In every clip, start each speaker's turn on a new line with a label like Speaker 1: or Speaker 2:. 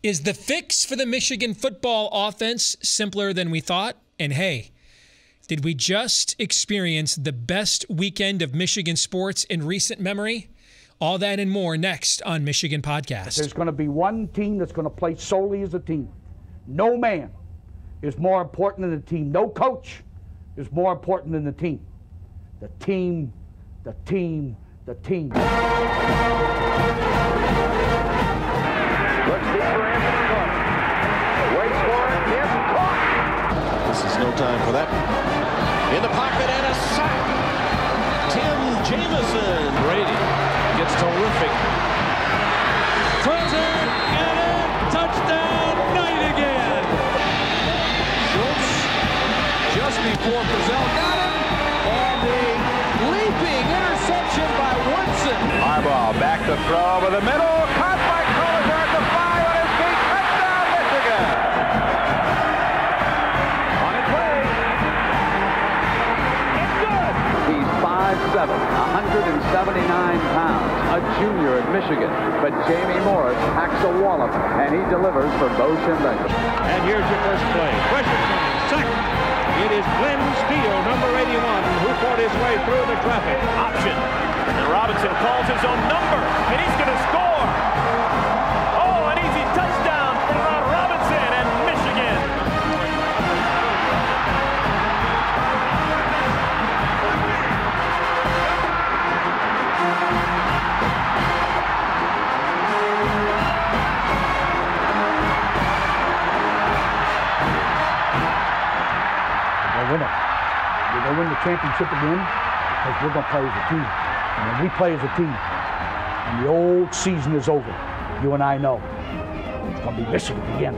Speaker 1: Is the fix for the Michigan football offense simpler than we thought? And hey, did we just experience the best weekend of Michigan sports in recent memory? All that and more next on Michigan Podcast.
Speaker 2: There's going to be one team that's going to play solely as a team. No man is more important than the team. No coach is more important than the team. The team, the team, the team.
Speaker 3: Looks deep for Anthony Clark. Waits for it. Yes, caught.
Speaker 4: This is no time for that. In the pocket and a sack. Tim Jamison. Brady gets terrific.
Speaker 5: Throws it and a touchdown. Knight again.
Speaker 4: Schultz just before Frizzell got him. And a leaping interception by Woodson.
Speaker 3: Harbaugh back to throw over the middle. Caught by Collier at the 5 on his feet. Touchdown, Michigan. On its way. It's good.
Speaker 6: He's 5'7", 179 pounds, a junior at Michigan. But Jamie Morris hacks a wall of him, and he delivers for Bo Schembechler.
Speaker 5: And here's your first play. Pressure coming. Second. It is Glenn Steele, number 81, who fought his way through the traffic.
Speaker 3: Option. And Robinson calls his own number, and he's going to score. Oh, an easy touchdown for Robinson and Michigan.
Speaker 2: We're going to win the championship again because we're going to play as a team. And when we play as a team and the old season is over, you and I know it's going to be Michigan again.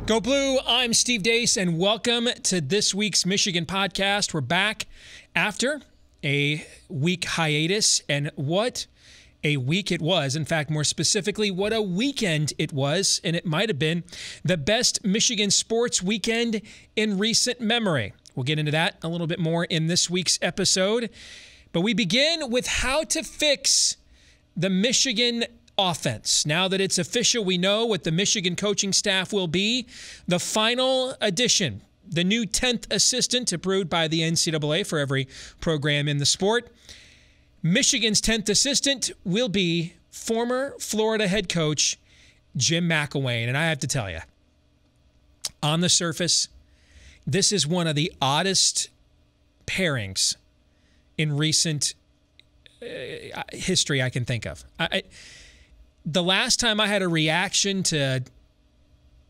Speaker 1: Go Blue, I'm Steve Deace, and welcome to this week's Michigan Podcast. We're back after a week hiatus, and what a week it was. In fact, more specifically, what a weekend it was, and it might have been the best Michigan sports weekend in recent memory. We'll get into that a little bit more in this week's episode, but we begin with how to fix the Michigan offense. Now that it's official, we know what the Michigan coaching staff will be. The final addition, the new 10th assistant approved by the NCAA for every program in the sport. Michigan's 10th assistant will be former Florida head coach Jim McElwain. And I have to tell you, on the surface, this is one of the oddest pairings in recent history I can think of. The last time I had a reaction to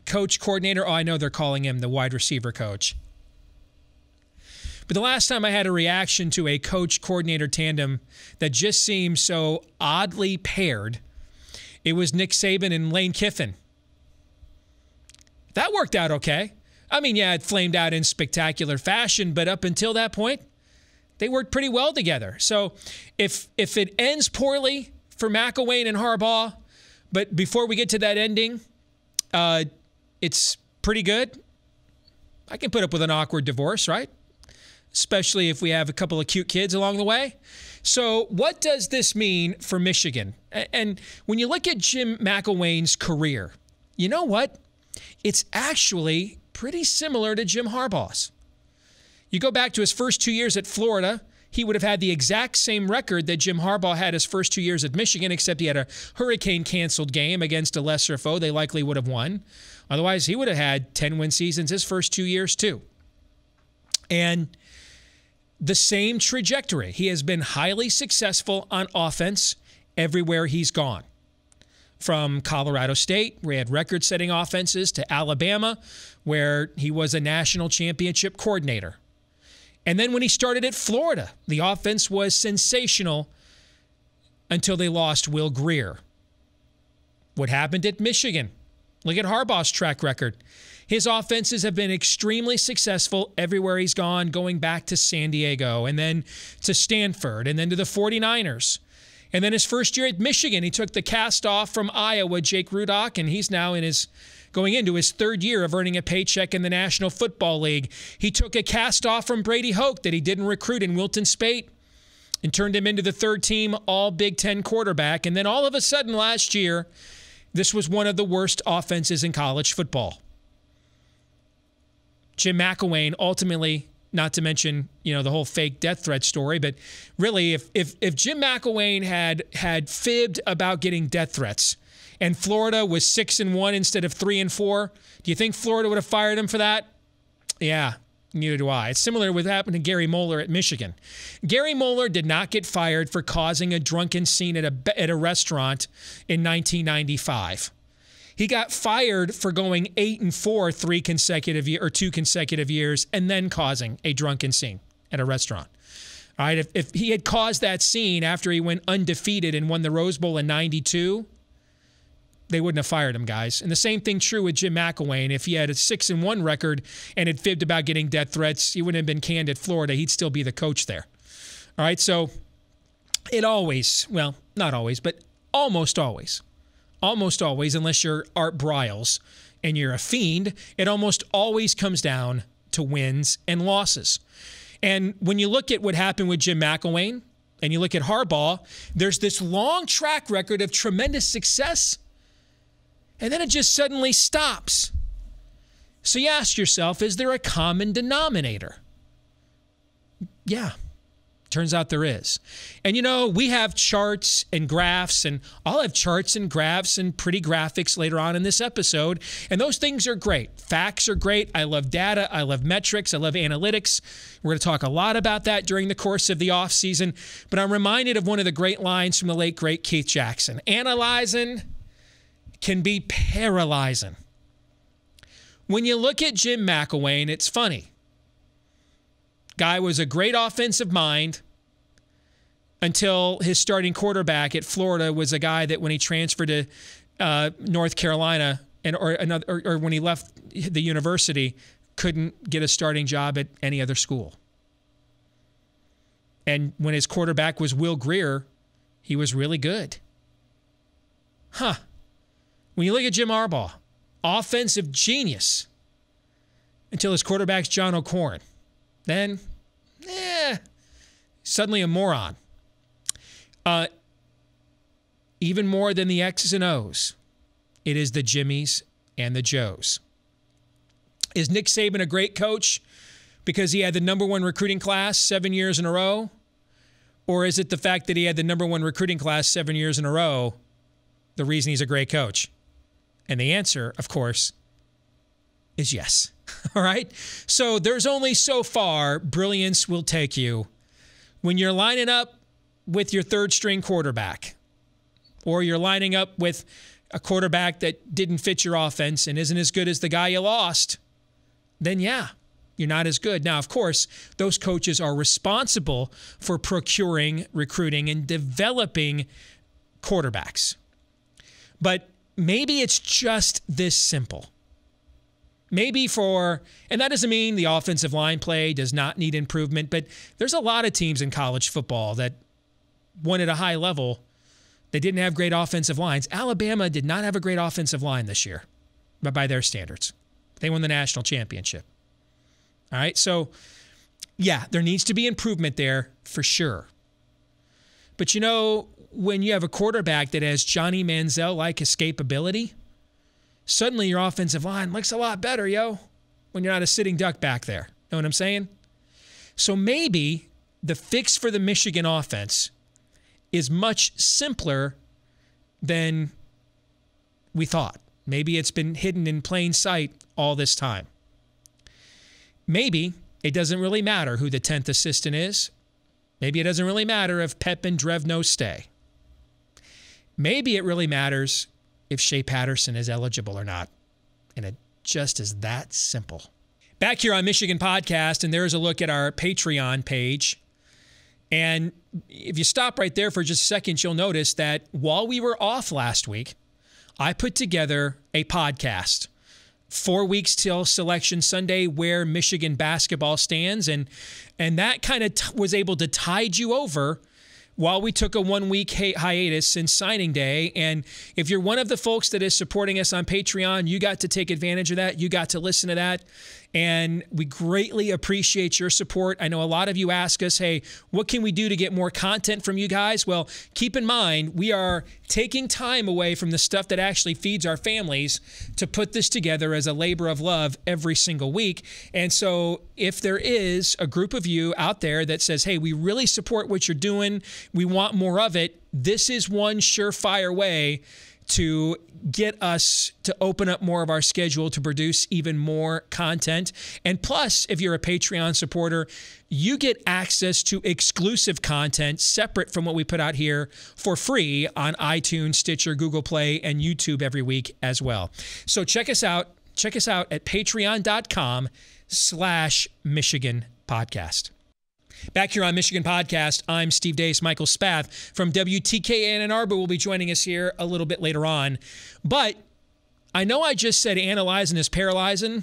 Speaker 1: coach coordinator, I know they're calling him the wide receiver coach. But the last time I had a reaction to a coach coordinator tandem that just seemed so oddly paired, it was Nick Saban and Lane Kiffin. That worked out okay. I mean, yeah, it flamed out in spectacular fashion, but up until that point, they worked pretty well together. So if it ends poorly for McElwain and Harbaugh, but before we get to that ending, it's pretty good. I can put up with an awkward divorce, right? Especially if we have a couple of cute kids along the way. So what does this mean for Michigan? And when you look at Jim McElwain's career, you know what? It's actually pretty similar to Jim Harbaugh's. You go back to his first 2 years at Florida, he would have had the exact same record that Jim Harbaugh had his first 2 years at Michigan, except he had a hurricane-canceled game against a lesser foe. They likely would have won. Otherwise, he would have had 10-win seasons his first 2 years, too. And the same trajectory. He has been highly successful on offense everywhere he's gone. From Colorado State, where he had record-setting offenses, to Alabama, where he was a national championship coordinator. And then when he started at Florida, the offense was sensational until they lost Will Grier. What happened at Michigan? Look at Harbaugh's track record. His offenses have been extremely successful everywhere he's gone, going back to San Diego and then to Stanford and then to the 49ers. And then his first year at Michigan, he took the cast off from Iowa, Jake Rudock, and he's now going into his third year of earning a paycheck in the National Football League. He took a cast off from Brady Hoke that he didn't recruit in Wilton Spate and turned him into the third-team All-Big Ten quarterback. And then all of a sudden last year, this was one of the worst offenses in college football. Jim McElwain ultimately, not to mention, the whole fake death threat story, but really, if Jim McElwain had fibbed about getting death threats and Florida was 6-1 instead of 3-4, do you think Florida would have fired him for that? Yeah, neither do I. It's similar to what happened to Gary Moeller at Michigan. Gary Moeller did not get fired for causing a drunken scene at a restaurant in 1995. He got fired for going 8-4 2 consecutive years and then causing a drunken scene at a restaurant. All right, if he had caused that scene after he went undefeated and won the Rose Bowl in 92, they wouldn't have fired him, guys. And the same thing true with Jim McElwain. If he had a 6-1 record and had fibbed about getting death threats, he wouldn't have been canned at Florida. He'd still be the coach there. All right, so it always, well, not always, but almost always, unless you're Art Briles and you're a fiend, it almost always comes down to wins and losses. And when you look at what happened with Jim McElwain and you look at Harbaugh, there's this long track record of tremendous success, and then it just suddenly stops. So you ask yourself, is there a common denominator? Yeah. Turns out there is. And we have charts and graphs, and I'll have charts and graphs and pretty graphics later on in this episode. And those things are great. Facts are great. I love data. I love metrics. I love analytics. We're going to talk a lot about that during the course of the offseason. But I'm reminded of one of the great lines from the late, great Keith Jackson. Analyzing can be paralyzing. When you look at Jim McElwain, it's funny. Guy was a great offensive mind until his starting quarterback at Florida was a guy that when he transferred to North Carolina or when he left the university, couldn't get a starting job at any other school. And when his quarterback was Will Grier, he was really good. When you look at Jim Harbaugh, offensive genius until his quarterback's John O'Corn. Then, suddenly a moron. Even more than the X's and O's, it is the Jimmies and the Joes. Is Nick Saban a great coach because he had the number one recruiting class 7 years in a row? Or is it the fact that he had the number one recruiting class 7 years in a row the reason he's a great coach? And the answer, of course, is yes. All right? So there's only so far brilliance will take you when you're lining up with your third-string quarterback, or you're lining up with a quarterback that didn't fit your offense and isn't as good as the guy you lost, then yeah, you're not as good. Now, of course, those coaches are responsible for procuring, recruiting, and developing quarterbacks. But maybe it's just this simple. Maybe and that doesn't mean the offensive line play does not need improvement, but there's a lot of teams in college football that won at a high level. They didn't have great offensive lines. Alabama did not have a great offensive line this year, but by their standards. They won the national championship. All right, so yeah, there needs to be improvement there for sure. But when you have a quarterback that has Johnny Manziel-like escapability, suddenly your offensive line looks a lot better, when you're not a sitting duck back there. Know what I'm saying? So maybe the fix for the Michigan offense is much simpler than we thought. Maybe it's been hidden in plain sight all this time. Maybe it doesn't really matter who the 10th assistant is. Maybe it doesn't really matter if Pep and Drevno stay. Maybe it really matters if Shea Patterson is eligible or not. And it just is that simple. Back here on Michigan Podcast, and there's a look at our Patreon page. And if you stop right there for just a second, you'll notice that while we were off last week, I put together a podcast 4 weeks till Selection Sunday where Michigan basketball stands. And that kind of was able to tide you over while we took a 1 week hiatus since signing day. And if you're one of the folks that is supporting us on Patreon, you got to take advantage of that. You got to listen to that. And we greatly appreciate your support. I know a lot of you ask us, hey, what can we do to get more content from you guys? Well, keep in mind, we are taking time away from the stuff that actually feeds our families to put this together as a labor of love every single week. And so if there is a group of you out there that says, hey, we really support what you're doing, we want more of it, this is one surefire way to get us to open up more of our schedule to produce even more content. And plus, if you're a Patreon supporter, you get access to exclusive content separate from what we put out here for free on iTunes, Stitcher, Google Play, and YouTube every week as well. So check us out. Check us out at patreon.com/Michigan Podcast. Back here on Michigan Podcast, I'm Steve Deace. Michael Spath from WTKA in Ann Arbor will be joining us here a little bit later on. But I know I just said analyzing is paralyzing,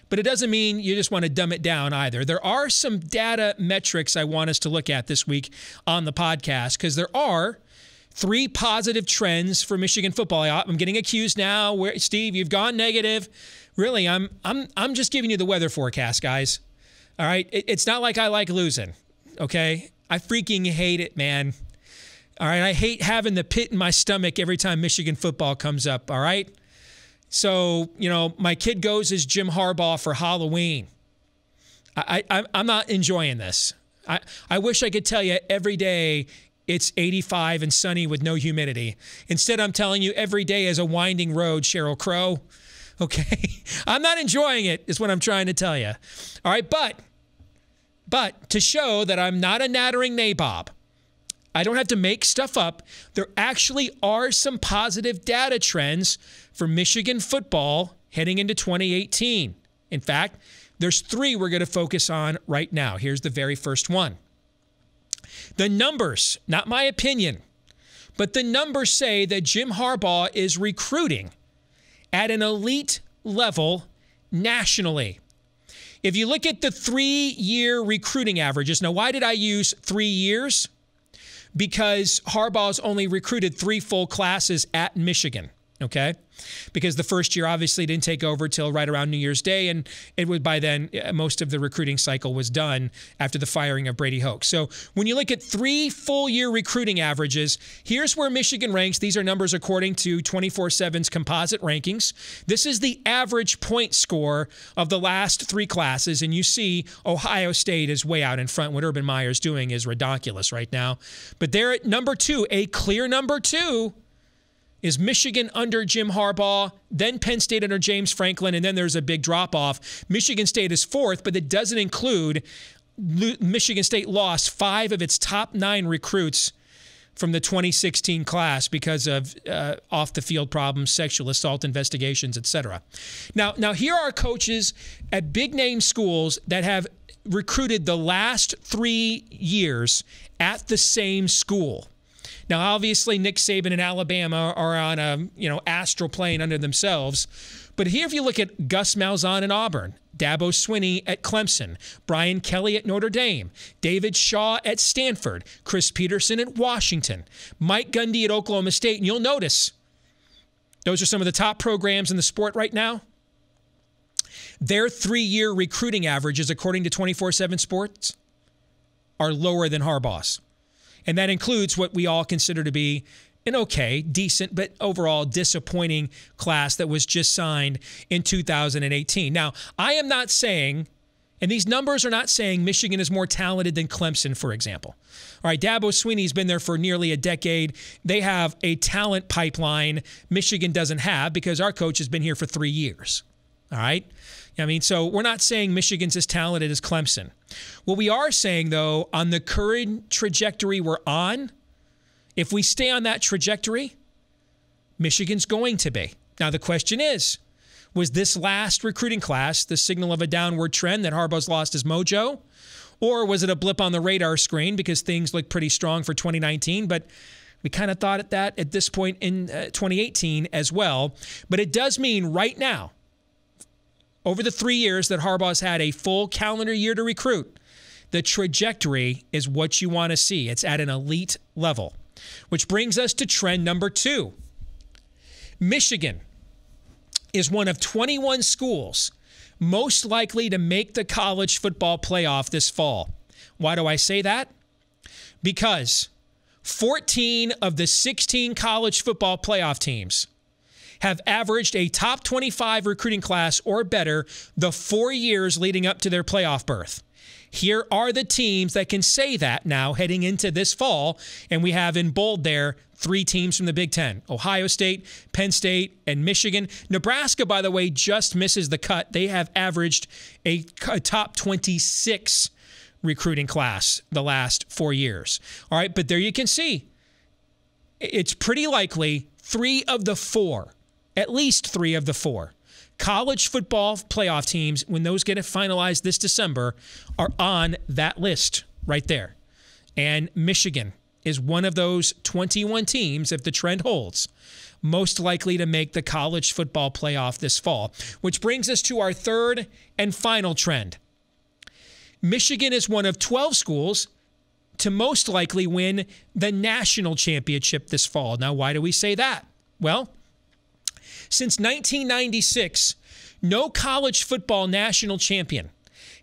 Speaker 1: but it doesn't mean you just want to dumb it down either. There are some data metrics I want us to look at this week on the podcast because there are 3 positive trends for Michigan football. I'm getting accused now. Steve, you've gone negative. Really, I'm just giving you the weather forecast, guys. All right? It's not like I like losing, okay? I freaking hate it, man. All right? I hate having the pit in my stomach every time Michigan football comes up, all right? So, my kid goes as Jim Harbaugh for Halloween. I'm not enjoying this. I wish I could tell you every day it's 85 and sunny with no humidity. Instead, I'm telling you every day is a winding road, Sheryl Crow. Okay? I'm not enjoying it, is what I'm trying to tell you. All right, but to show that I'm not a nattering nabob, I don't have to make stuff up. There actually are some positive data trends for Michigan football heading into 2018. In fact, there's 3 we're going to focus on right now. Here's the very first one. The numbers, not my opinion, but the numbers say that Jim Harbaugh is recruiting at an elite level nationally. If you look at the 3-year recruiting averages, now why did I use 3 years? Because Harbaugh's only recruited 3 full classes at Michigan, okay? Because the first year obviously didn't take over till right around New Year's Day, and it was by then most of the recruiting cycle was done after the firing of Brady Hoke. So when you look at 3 full-year recruiting averages, here's where Michigan ranks. These are numbers according to 24/7's composite rankings. This is the average point score of the last 3 classes, and you see Ohio State is way out in front. What Urban Meyer's doing is ridiculous right now. But they're at number 2, a clear number 2. Is Michigan under Jim Harbaugh, then Penn State under James Franklin, and then there's a big drop-off. Michigan State is 4th, but it doesn't include Michigan State lost 5 of its top 9 recruits from the 2016 class because of off-the-field problems, sexual assault investigations, etc. Now, here are coaches at big-name schools that have recruited the last 3 years at the same school. Now, obviously, Nick Saban and Alabama are on a astral plane under themselves. But here, if you look at Gus Malzahn at Auburn, Dabo Swinney at Clemson, Brian Kelly at Notre Dame, David Shaw at Stanford, Chris Peterson at Washington, Mike Gundy at Oklahoma State, and you'll notice those are some of the top programs in the sport right now. Their 3-year recruiting averages, according to 24/7 Sports, are lower than Harbaugh's. And that includes what we all consider to be an okay, decent, but overall disappointing class that was just signed in 2018. Now, I am not saying, and these numbers are not saying Michigan is more talented than Clemson, for example. All right, Dabo Swinney's been there for nearly a decade. They have a talent pipeline Michigan doesn't have because our coach has been here for 3 years. All right? I mean, so we're not saying Michigan's as talented as Clemson. What we are saying, though, on the current trajectory we're on, if we stay on that trajectory, Michigan's going to be. Now, the question is, was this last recruiting class the signal of a downward trend that Harbaugh's lost his mojo? Or was it a blip on the radar screen because things look pretty strong for 2019, but we kind of thought that at this point in 2018 as well. But it does mean right now, over the 3 years that Harbaugh's had a full calendar year to recruit, the trajectory is what you want to see. It's at an elite level, which brings us to trend number 2. Michigan is one of 21 schools most likely to make the college football playoff this fall. Why do I say that? Because 14 of the 16 college football playoff teams have averaged a top 25 recruiting class or better the 4 years leading up to their playoff berth. Here are the teams that can say that now heading into this fall, and we have in bold there 3 teams from the Big Ten: Ohio State, Penn State, and Michigan. Nebraska, by the way, just misses the cut. They have averaged a top 26 recruiting class the last 4 years. All right, but there you can see it's pretty likely 3 of the 4, at least 3 of the 4 college football playoff teams, when those get finalized this December, are on that list right there. And Michigan is one of those 21 teams, if the trend holds, most likely to make the college football playoff this fall. Which brings us to our third and final trend. Michigan is one of 12 schools to most likely win the national championship this fall. Now, why do we say that? Well, since 1996, no college football national champion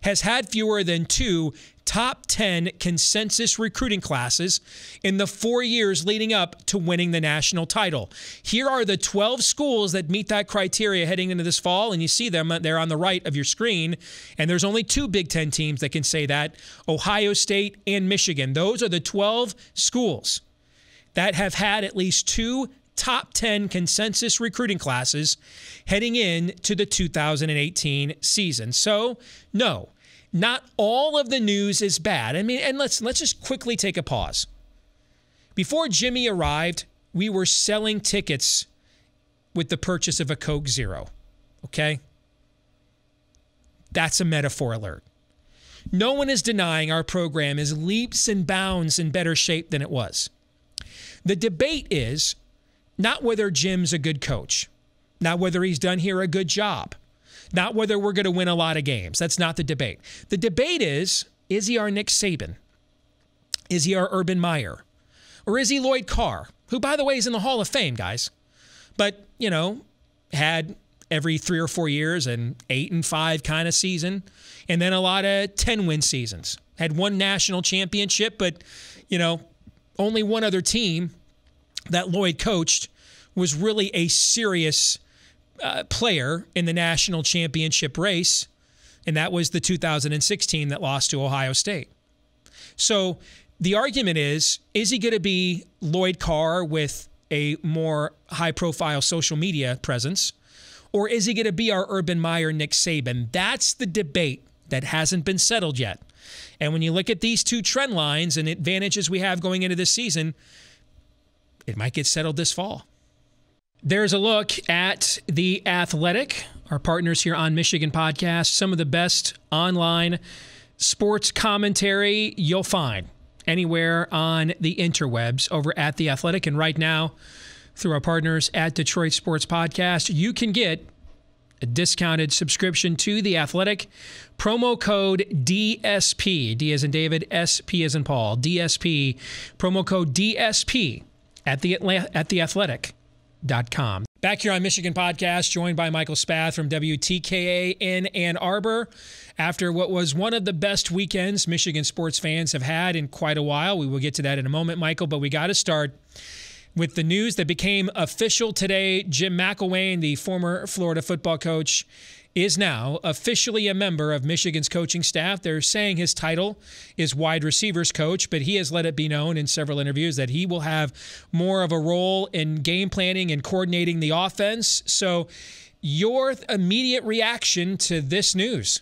Speaker 1: has had fewer than 2 top 10 consensus recruiting classes in the 4 years leading up to winning the national title. Here are the 12 schools that meet that criteria heading into this fall, and you see them there on the right of your screen. And there's only 2 Big Ten teams that can say that: Ohio State and Michigan. Those are the 12 schools that have had at least 2 top 10 consensus recruiting classes heading in to the 2018 season. So, no, not all of the news is bad. I mean, and let's just quickly take a pause. Before Jimmy arrived, we were selling tickets with the purchase of a Coke Zero, okay? That's a metaphor alert. No one is denying our program is leaps and bounds in better shape than it was. The debate is not whether Jim's a good coach, not whether he's done here a good job, not whether we're going to win a lot of games. That's not the debate. The debate is he our Nick Saban? Is he our Urban Meyer? Or is he Lloyd Carr, who, by the way, is in the Hall of Fame, guys, but, had every 3 or 4 years an 8-5 kind of season, and then a lot of 10-win seasons. Had 1 national championship, but, only one other team that Lloyd coached was really a serious player in the national championship race, and that was the 2016 that lost to Ohio State. So the argument is he going to be Lloyd Carr with a more high-profile social media presence, or is he going to be our Urban Meyer, Nick Saban? That's the debate that hasn't been settled yet. And when you look at these 2 trend lines and advantages we have going into this season, it might get settled this fall. There's a look at The Athletic, our partners here on Michigan Podcast. Some of the best online sports commentary you'll find anywhere on the interwebs over at The Athletic. And right now, through our partners at Detroit Sports Podcast, you can get a discounted subscription to The Athletic. Promo code DSP, D as in David, SP as in Paul, DSP, promo code DSP at theathletic.com. Back here on Michigan Podcast, joined by Michael Spath from WTKA in Ann Arbor. After what was one of the best weekends Michigan sports fans have had in quite a while. We will get to that in a moment, Michael, but we got to start with the news that became official today. Jim McElwain, the former Florida football coach, is now officially a member of Michigan's coaching staff. They're saying his title is wide receivers coach, but he has let it be known in several interviews that he will have more of a role in game planning and coordinating the offense. So your immediate reaction to this news?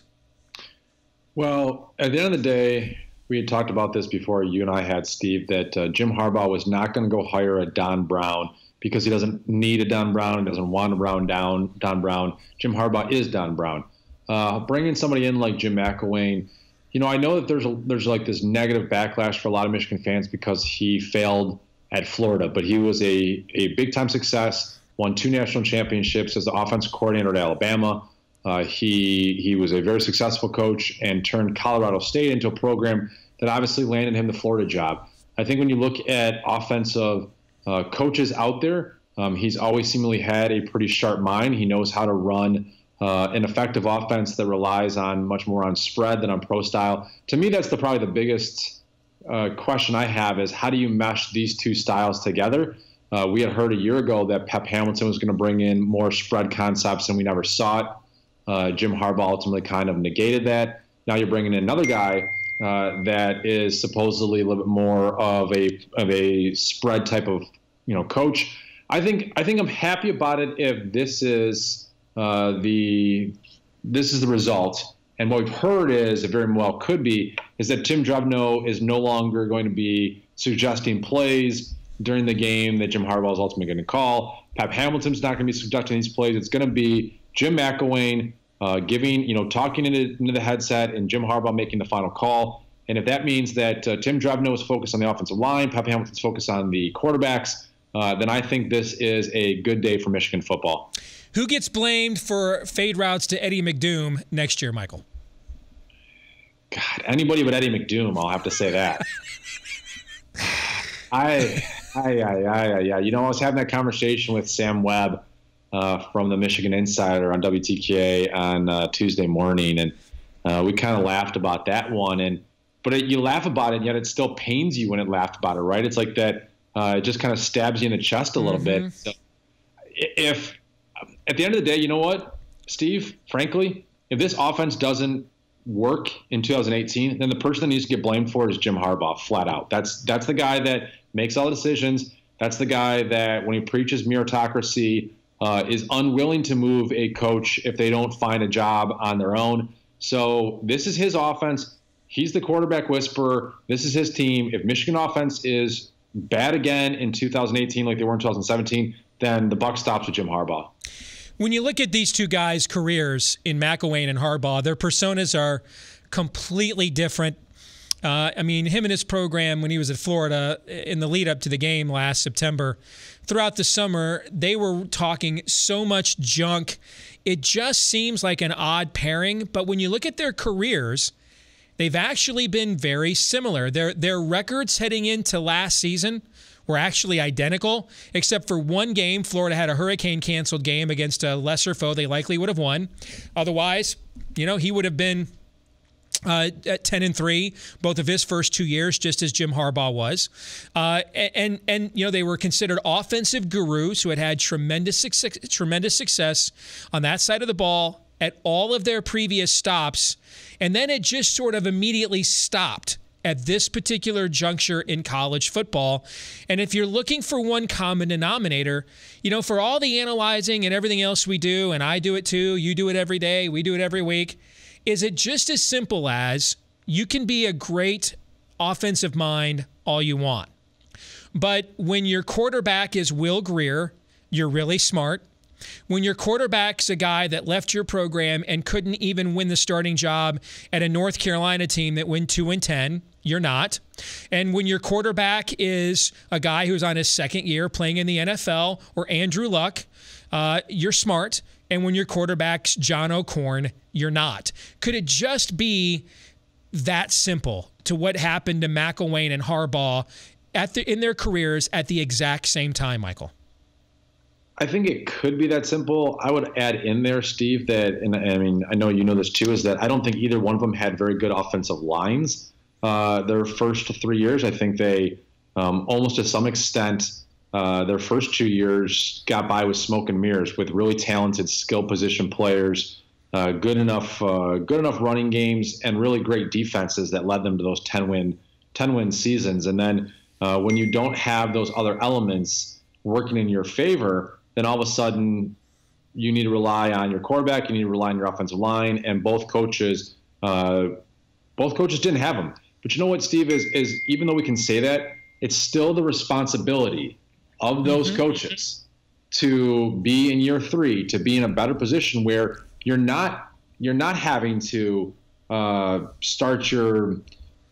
Speaker 7: Well, at the end of the day, we had talked about this before you and I had, Steve, that Jim Harbaugh was not going to go hire a Don Brown because he doesn't need a Don Brown, doesn't want a Don Brown. Jim Harbaugh is Don Brown. Bringing somebody in like Jim McElwain, I know that there's like this negative backlash for a lot of Michigan fans because he failed at Florida, but he was a big-time success, won 2 national championships as the offensive coordinator at Alabama. He was a very successful coach and turned Colorado State into a program that obviously landed him the Florida job. I think when you look at offensive coaches out there, he's always seemingly had a pretty sharp mind. He knows how to run an effective offense that relies on much more on spread than on pro style. To me, that's probably the biggest question I have is how do you mesh these two styles together? We had heard a year ago that Pep Hamilton was going to bring in more spread concepts, and we never saw it. Jim Harbaugh ultimately kind of negated that. Now you're bringing in another guy that is supposedly a little bit more of a spread type of coach. I think I'm happy about it if this is the result. And what we've heard is, it very well could be, is that Tim Drevno is no longer going to be suggesting plays during the game that Jim Harbaugh is ultimately going to call. Pep Hamilton's not going to be suggesting these plays. It's going to be Jim McElwain talking into the headset and Jim Harbaugh making the final call. And if that means that Tim Drevno is focused on the offensive line, Pep Hamilton's focused on the quarterbacks, then I think this is a good day for Michigan football.
Speaker 1: Who gets blamed for fade routes to Eddie McDoom next year, Michael?
Speaker 7: God, anybody but Eddie McDoom, I'll have to say that. I was having that conversation with Sam Webb from the Michigan Insider on WTKA on Tuesday morning, and we kind of laughed about that one. But you laugh about it, and yet it still pains you when it laughed about it, right? It's like that. It just kind of stabs you in the chest a little bit. So if at the end of the day, you know what, Steve, frankly, if this offense doesn't work in 2018, then the person that needs to get blamed for it is Jim Harbaugh, flat out. That's the guy that makes all the decisions. That's the guy that, when he preaches meritocracy, is unwilling to move a coach if they don't find a job on their own. So this is his offense. He's the quarterback whisperer. This is his team. If Michigan offense is bad again in 2018 like they were in 2017, then the buck stops with Jim Harbaugh.
Speaker 1: When you look at these two guys' careers in McElwain and Harbaugh, their personas are completely different. Him and his program when he was at Florida in the lead up to the game last September, throughout the summer, they were talking so much junk. It just seems like an odd pairing. But when you look at their careers, they've actually been very similar. Their records heading into last season were actually identical, except for one game. Florida had a hurricane-canceled game against a lesser foe. They likely would have won. Otherwise, he would have been at 10-3 both of his first 2 years, just as Jim Harbaugh was. And they were considered offensive gurus who had tremendous success on that side of the ball at all of their previous stops. And then it just sort of immediately stopped at this particular juncture in college football. And if you're looking for one common denominator, for all the analyzing and everything else we do, and I do it too, you do it every day, we do it every week, is it just as simple as you can be a great offensive mind all you want. But when your quarterback is Will Grier, you're really smart. When your quarterback's a guy that left your program and couldn't even win the starting job at a North Carolina team that went 2-10, you're not. And when your quarterback is a guy who's on his second year playing in the NFL, or Andrew Luck, you're smart. And when your quarterback's John O'Korn, you're not. Could it just be that simple to what happened to McElwain and Harbaugh in their careers at the exact same time, Michael?
Speaker 7: I think it could be that simple. I would add in there, Steve, that, and I know you know this too, is that I don't think either one of them had very good offensive lines. Their first 3 years, I think they almost to some extent, their first 2 years got by with smoke and mirrors with really talented skill position players, good enough running games, and really great defenses that led them to those 10-win seasons. And then when you don't have those other elements working in your favor, then all of a sudden you need to rely on your quarterback, you need to rely on your offensive line, and both coaches didn't have them. But you know what, Steve, is even though we can say that, it's still the responsibility of those coaches to be in year three, to be in a better position where you're not having to start your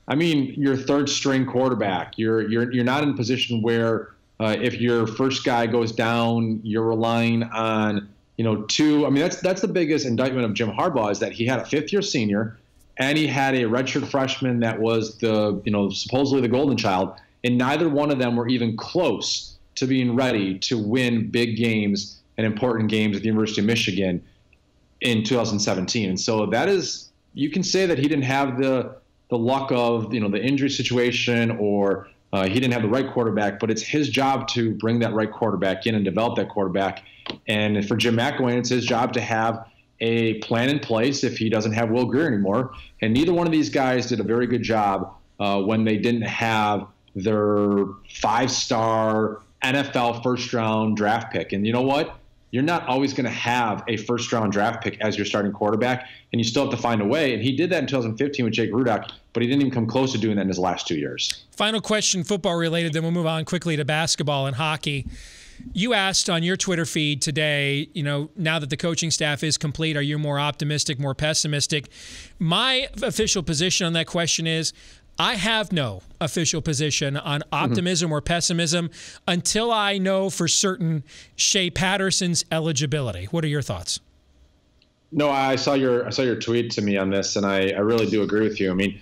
Speaker 7: third string quarterback. You're not in a position where if your first guy goes down, you're relying on that's the biggest indictment of Jim Harbaugh, is that he had a fifth-year senior and he had a redshirt freshman that was supposedly the golden child, and neither one of them were even close to being ready to win big games and important games at the University of Michigan in 2017. And so you can say that he didn't have the luck of, the injury situation, or he didn't have the right quarterback, but it's his job to bring that right quarterback in and develop that quarterback. And for Jim McElwain, it's his job to have a plan in place if he doesn't have Will Grier anymore. And neither one of these guys did a very good job when they didn't have their 5-star NFL first-round draft pick. And you know what? You're not always going to have a first-round draft pick as your starting quarterback, and you still have to find a way. And he did that in 2015 with Jake Rudock, but he didn't even come close to doing that in his last 2 years. Final question, football-related, then we'll move on quickly to basketball and hockey. You asked on your Twitter feed today, now that the coaching staff is complete, are you more optimistic, more pessimistic? My official position on that question is I have no official position on optimism or pessimism until I know for certain Shea Patterson's eligibility. What are your thoughts? No, I saw your tweet to me on this, and I really do agree with you. I mean,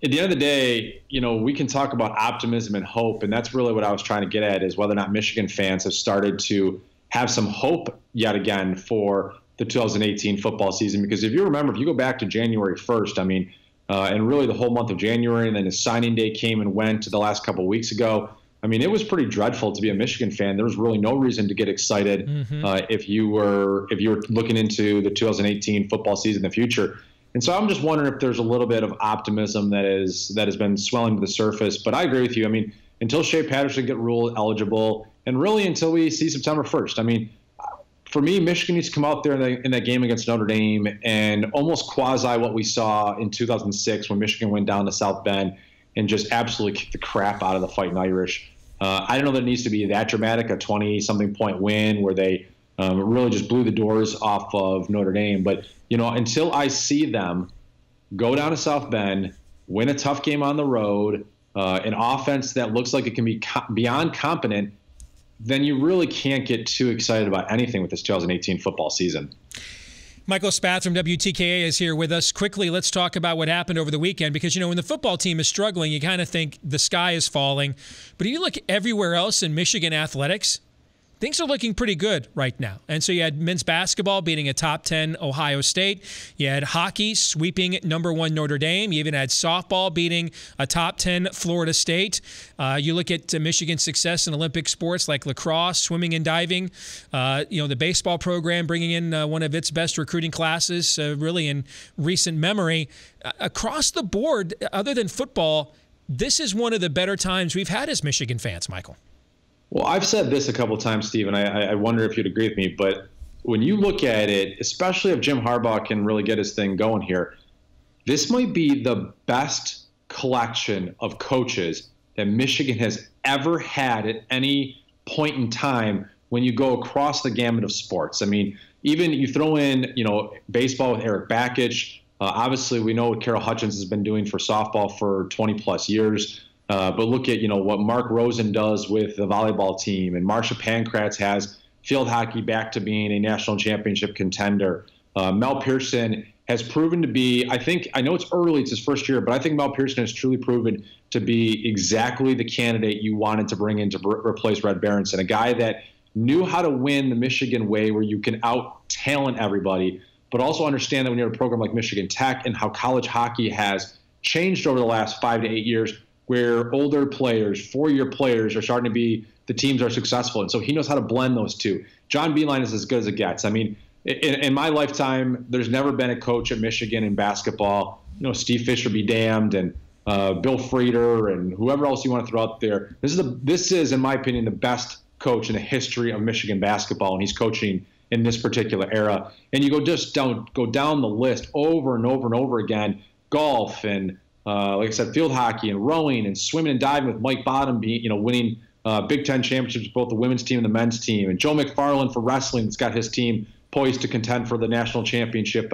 Speaker 7: at the end of the day, we can talk about optimism and hope, and that's really what I was trying to get at, is whether or not Michigan fans have started to have some hope yet again for the 2018 football season. Because if you remember, if you go back to January 1st, and really the whole month of January, and then his signing day came and went to the last couple of weeks ago, it was pretty dreadful to be a Michigan fan. There was really no reason to get excited if you were looking into the 2018 football season in the future. And so I'm just wondering if there's a little bit of optimism that has been swelling to the surface. But I agree with you. Until Shea Patterson get ruled eligible, and really until we see September 1st, for me, Michigan needs to come out there in that game against Notre Dame and almost quasi what we saw in 2006 when Michigan went down to South Bend and just absolutely kicked the crap out of the Fighting Irish. I don't know that it needs to be that dramatic, a 20-something point win where they really just blew the doors off of Notre Dame. But, until I see them go down to South Bend, win a tough game on the road, an offense that looks like it can be beyond competent, then you really can't get too excited about anything with this 2018 football season. Michael Spath from WTKA is here with us. Quickly, let's talk about what happened over the weekend, because, when the football team is struggling, you kind of think the sky is falling. But if you look everywhere else in Michigan athletics, things are looking pretty good right now. And so you had men's basketball beating a top 10 Ohio State. You had hockey sweeping #1 Notre Dame. You even had softball beating a top 10 Florida State. You look at Michigan's success in Olympic sports like lacrosse, swimming and diving. The baseball program bringing in one of its best recruiting classes really in recent memory. Across the board, other than football, this is one of the better times we've had as Michigan fans, Michael. Well, I've said this a couple of times, Steve, and I wonder if you'd agree with me, but when you look at it, especially if Jim Harbaugh can really get his thing going here, this might be the best collection of coaches that Michigan has ever had at any point in time when you go across the gamut of sports. Even you throw in, baseball with Eric Bakich. Obviously, we know what Carol Hutchins has been doing for softball for 20-plus years. But look at, what Mark Rosen does with the volleyball team, and Marsha Pankratz has field hockey back to being a national championship contender. Mel Pearson has proven to be, I know it's early, it's his first year, but I think Mel Pearson has truly proven to be exactly the candidate you wanted to bring in to replace Red Berenson, a guy that knew how to win the Michigan way, where you can out-talent everybody, but also understand that when you have a program like Michigan Tech and how college hockey has changed over the last 5 to 8 years, where older players, 4-year players are starting to be, the teams are successful. And so he knows how to blend those two. John Beilein is as good as it gets. In my lifetime, there's never been a coach at Michigan in basketball, Steve Fisher be damned, and Bill Frieder, and whoever else you want to throw out there. This is, in my opinion, the best coach in the history of Michigan basketball, and he's coaching in this particular era. And you go down the list over and over and over again, golf and like I said, field hockey and rowing and swimming and diving, with Mike Bottom winning Big Ten championships, both the women's team and the men's team. And Joe McFarland for wrestling that's got his team poised to contend for the national championship.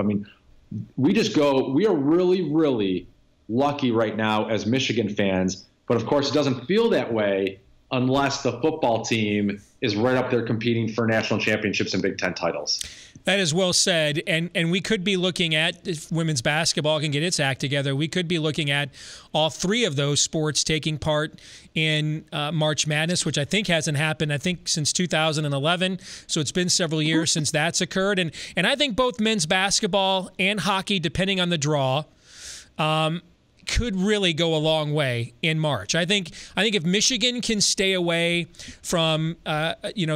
Speaker 7: We are really, really lucky right now as Michigan fans. But, of course, it doesn't feel that way unless the football team is right up there competing for national championships and Big Ten titles.
Speaker 1: That is well said. And we could be looking at, if women's basketball can get its act together, we could be looking at all three of those sports taking part in March Madness, which I think hasn't happened, since 2011. So it's been several years since that's occurred. And I think both men's basketball and hockey, depending on the draw, could really go a long way in March. I think if Michigan can stay away from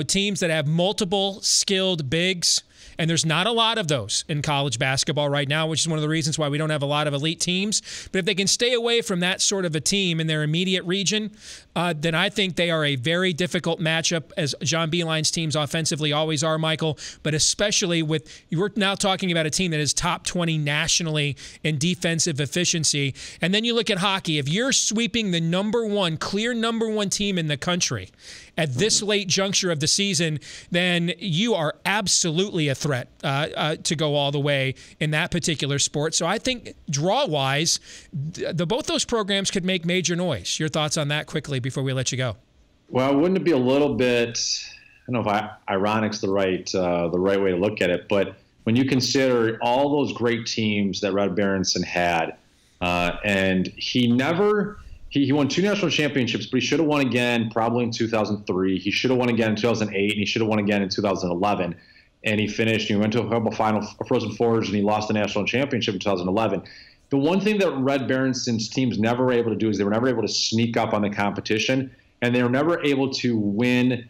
Speaker 1: teams that have multiple skilled bigs, and there's not a lot of those in college basketball right now, which is one of the reasons why we don't have a lot of elite teams. But if they can stay away from that sort of a team in their immediate region, then I think they are a very difficult matchup, as John Beilein's teams offensively always are, Michael, but especially we're now talking about a team that is top 20 nationally in defensive efficiency. And then you look at hockey. If you're sweeping the clear number one team in the country at this late juncture of the season, then you are absolutely a threat to go all the way in that particular sport. So I think draw-wise, both those programs could make major noise. Your thoughts on that quickly before we let you go?
Speaker 7: Well, wouldn't it be a little bit, I don't know if ironic's the right way to look at it, but when you consider all those great teams that Red Berenson had, and he won 2 national championships, but he should have won again probably in 2003. He should have won again in 2008, and he should have won again in 2011. And he went to a couple Frozen Fours, and he lost the national championship in 2011. The one thing that Red Berenson's teams never were able to do is they were never able to sneak up on the competition, and they were never able to win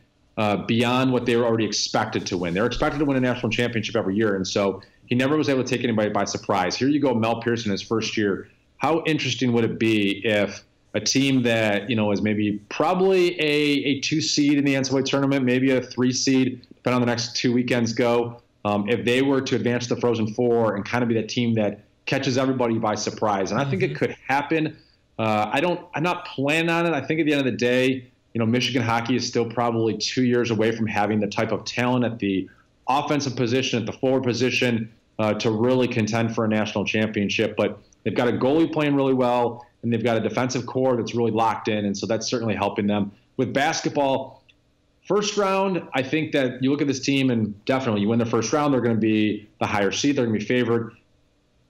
Speaker 7: beyond what they were already expected to win. They were expected to win a national championship every year, and so he never was able to take anybody by surprise. Here you go, Mel Pearson, his first year. How interesting would it be if a team that, is maybe probably a 2 seed in the NCAA tournament, maybe a 3 seed, depending on the next 2 weekends go, if they were to advance to the Frozen Four and kind of be that team that catches everybody by surprise. And I think it could happen. I'm not planning on it. I think at the end of the day, Michigan hockey is still probably 2 years away from having the type of talent at the offensive position, at the forward position, to really contend for a national championship. But they've got a goalie playing really well, and they've got a defensive core that's really locked in, and so that's certainly helping them. With basketball, first round, I think that you look at this team, and definitely you win the first round, they're going to be the higher seed, they're going to be favored.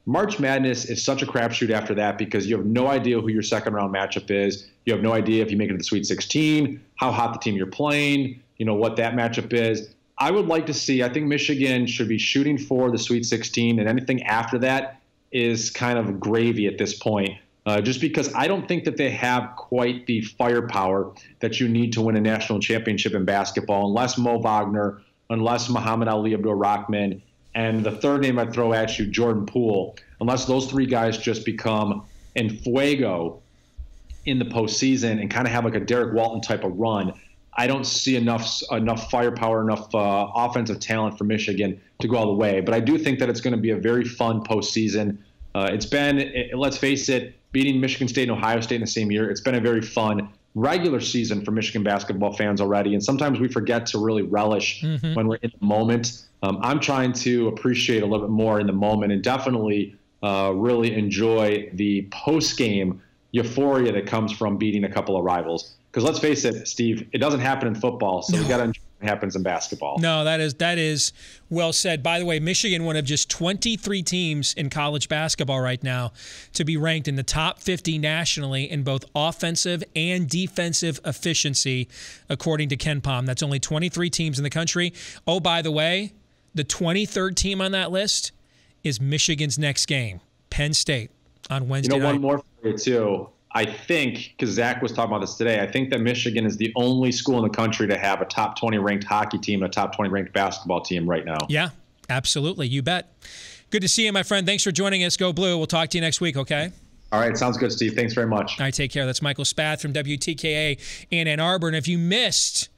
Speaker 7: March Madness is such a crapshoot after that because you have no idea who your second-round matchup is. You have no idea if you make it to the Sweet 16, how hot the team you're playing, what that matchup is. I would like to see, I think Michigan should be shooting for the Sweet 16, and anything after that is kind of gravy at this point. Just because I don't think that they have quite the firepower that you need to win a national championship in basketball, unless Mo Wagner, unless Muhammad Ali Abdul-Rahman, and the third name I'd throw at you, Jordan Poole, unless those 3 guys just become en fuego in the postseason and kind of have like a Derek Walton type of run, I don't see enough firepower, enough offensive talent for Michigan to go all the way. But I do think that it's going to be a very fun postseason. It's been, let's face it, beating Michigan State and Ohio State in the same year, it's been a very fun regular season for Michigan basketball fans already. And sometimes we forget to really relish when we're in the moment. I'm trying to appreciate a little bit more in the moment and definitely really enjoy the post-game euphoria that comes from beating a couple of rivals. Because let's face it, Steve, it doesn't happen in football, so we got to enjoy what happens in basketball.
Speaker 1: No, that is well said. By the way, Michigan, one of just 23 teams in college basketball right now to be ranked in the top 50 nationally in both offensive and defensive efficiency, according to KenPom. That's only 23 teams in the country. Oh, by the way, the 23rd team on that list is Michigan's next game, Penn State, on Wednesday night.
Speaker 7: One more for you, too. I think, because Zach was talking about this today, I think that Michigan is the only school in the country to have a top 20 ranked hockey team and a top 20 ranked basketball team right now.
Speaker 1: Yeah, absolutely. You bet. Good to see you, my friend. Thanks for joining us. Go Blue. We'll talk to you next week, okay?
Speaker 7: All right. Sounds good, Steve. Thanks very much.
Speaker 1: All right. Take care. That's Michael Spath from WTKA in Ann Arbor. And if you missed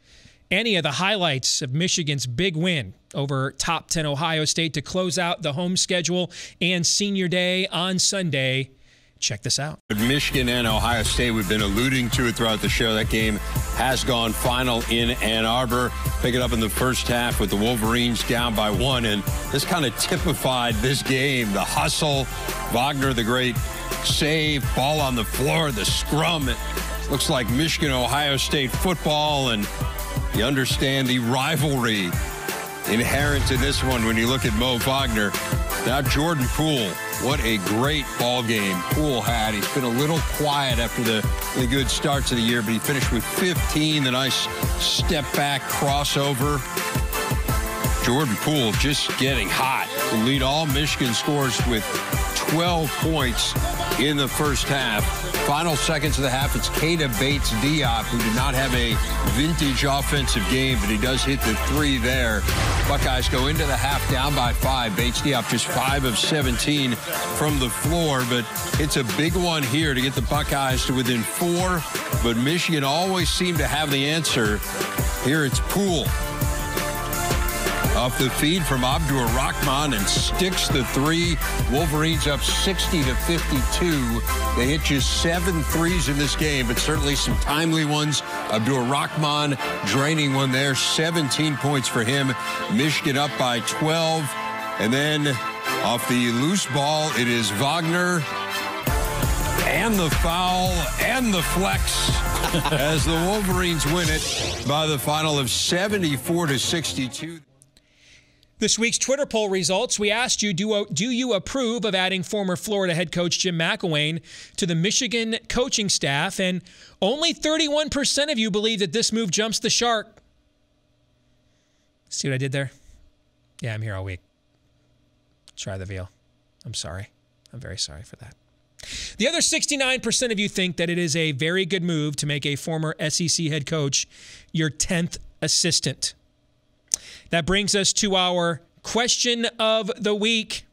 Speaker 1: any of the highlights of Michigan's big win over top 10 Ohio State to close out the home schedule and senior day on Sunday, check this out.
Speaker 8: Michigan and Ohio State, we've been alluding to it throughout the show. That game has gone final in Ann Arbor. Pick it up in the first half with the Wolverines down by 1. And this kind of typified this game. The hustle, Wagner, the great save, ball on the floor, the scrum. looks like Michigan-Ohio State football, and you understand the rivalry inherent in this one when you look at Mo Wagner. Now Jordan Poole, what a great ball game Poole had. He's been a little quiet after the good starts of the year, but he finished with 15, the nice step back crossover. Jordan Poole just getting hot to lead all Michigan scores with 12 points in the first half. Final seconds of the half, it's Keita Bates-Diop, who did not have a vintage offensive game, but he does hit the three there. Buckeyes go into the half down by 5. Bates-Diop just 5 of 17 from the floor, but it's a big one here to get the Buckeyes to within 4. But Michigan always seemed to have the answer. Here it's Poole. Off the feed from Abdur Rahman and sticks the three. Wolverines up 60-52. They hit just 7 threes in this game, but certainly some timely ones. Abdur Rahman draining one there. 17 points for him. Michigan up by 12. And then off the loose ball, it is Wagner. And the foul and the flex as the Wolverines win it by the final of 74-62.
Speaker 1: This week's Twitter poll results, we asked you, do you approve of adding former Florida head coach Jim McElwain to the Michigan coaching staff? And only 31% of you believe that this move jumps the shark. See what I did there? Yeah, I'm here all week. Try the veal. I'm sorry. I'm very sorry for that. The other 69% of you think that it is a very good move to make a former SEC head coach your 10th assistant. That brings us to our question of the week.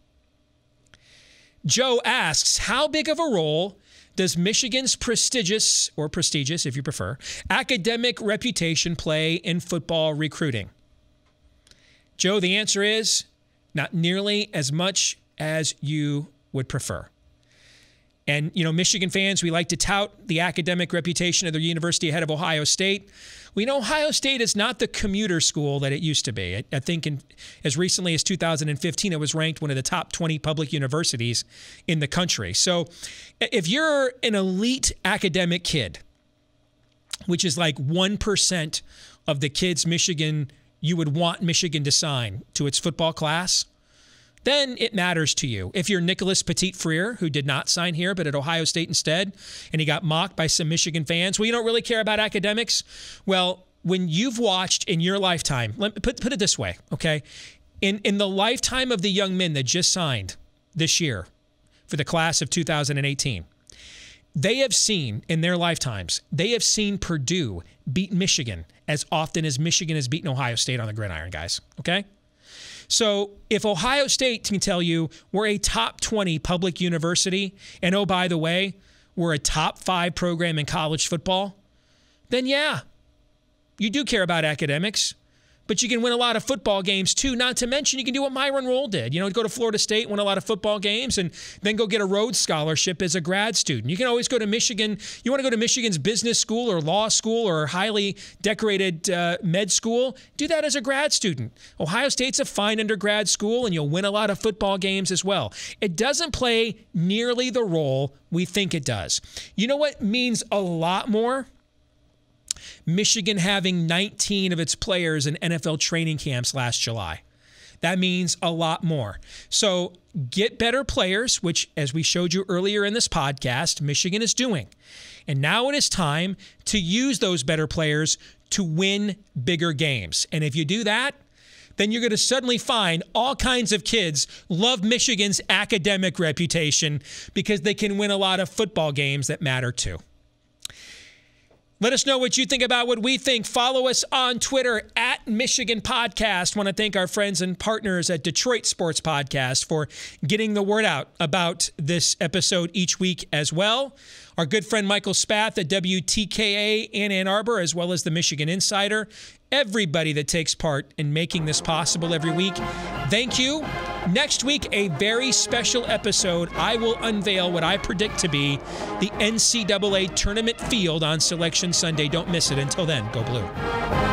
Speaker 1: Joe asks, how big of a role does Michigan's prestigious if you prefer, academic reputation play in football recruiting? Joe, the answer is not nearly as much as you would prefer. And, you know, Michigan fans, we like to tout the academic reputation of the university ahead of Ohio State. We know Ohio State is not the commuter school that it used to be. I think as recently as 2015, it was ranked one of the top 20 public universities in the country. So if you're an elite academic kid, which is like 1% of the kids you would want Michigan to sign to its football class, then it matters to you. If you're Nicholas Petit-Frere, who did not sign here but at Ohio State instead, and he got mocked by some Michigan fans, well, you don't really care about academics. Well, when you've watched in your lifetime, put it this way, okay? In the lifetime of the young men that just signed this year for the class of 2018, they have seen, in their lifetimes, they have seen Purdue beat Michigan as often as Michigan has beaten Ohio State on the gridiron, guys, okay? So if Ohio State can tell you we're a top 20 public university, and oh, by the way, we're a top 5 program in college football, then yeah, you do care about academics. But you can win a lot of football games too, not to mention you can do what Myron Rolle did. You know, go to Florida State, win a lot of football games, and then go get a Rhodes Scholarship as a grad student. You can always go to Michigan. You want to go to Michigan's business school or law school or highly decorated med school, do that as a grad student. Ohio State's a fine undergrad school, and you'll win a lot of football games as well. It doesn't play nearly the role we think it does. You know what means a lot more? Michigan having 19 of its players in NFL training camps last July. That means a lot more. So get better players, which, as we showed you earlier in this podcast, Michigan is doing. And now it is time to use those better players to win bigger games. And if you do that, then you're going to suddenly find all kinds of kids love Michigan's academic reputation because they can win a lot of football games that matter too. Let us know what you think about what we think. Follow us on Twitter at Michigan Podcast. Want to thank our friends and partners at Detroit Sports Podcast for getting the word out about this episode each week as well. Our good friend Michael Spath at WTKA in Ann Arbor, as well as the Michigan Insider. Everybody that takes part in making this possible every week, thank you. Next week, a very special episode. I will unveil what I predict to be the NCAA tournament field on Selection Sunday. Don't miss it. Until then, go Blue.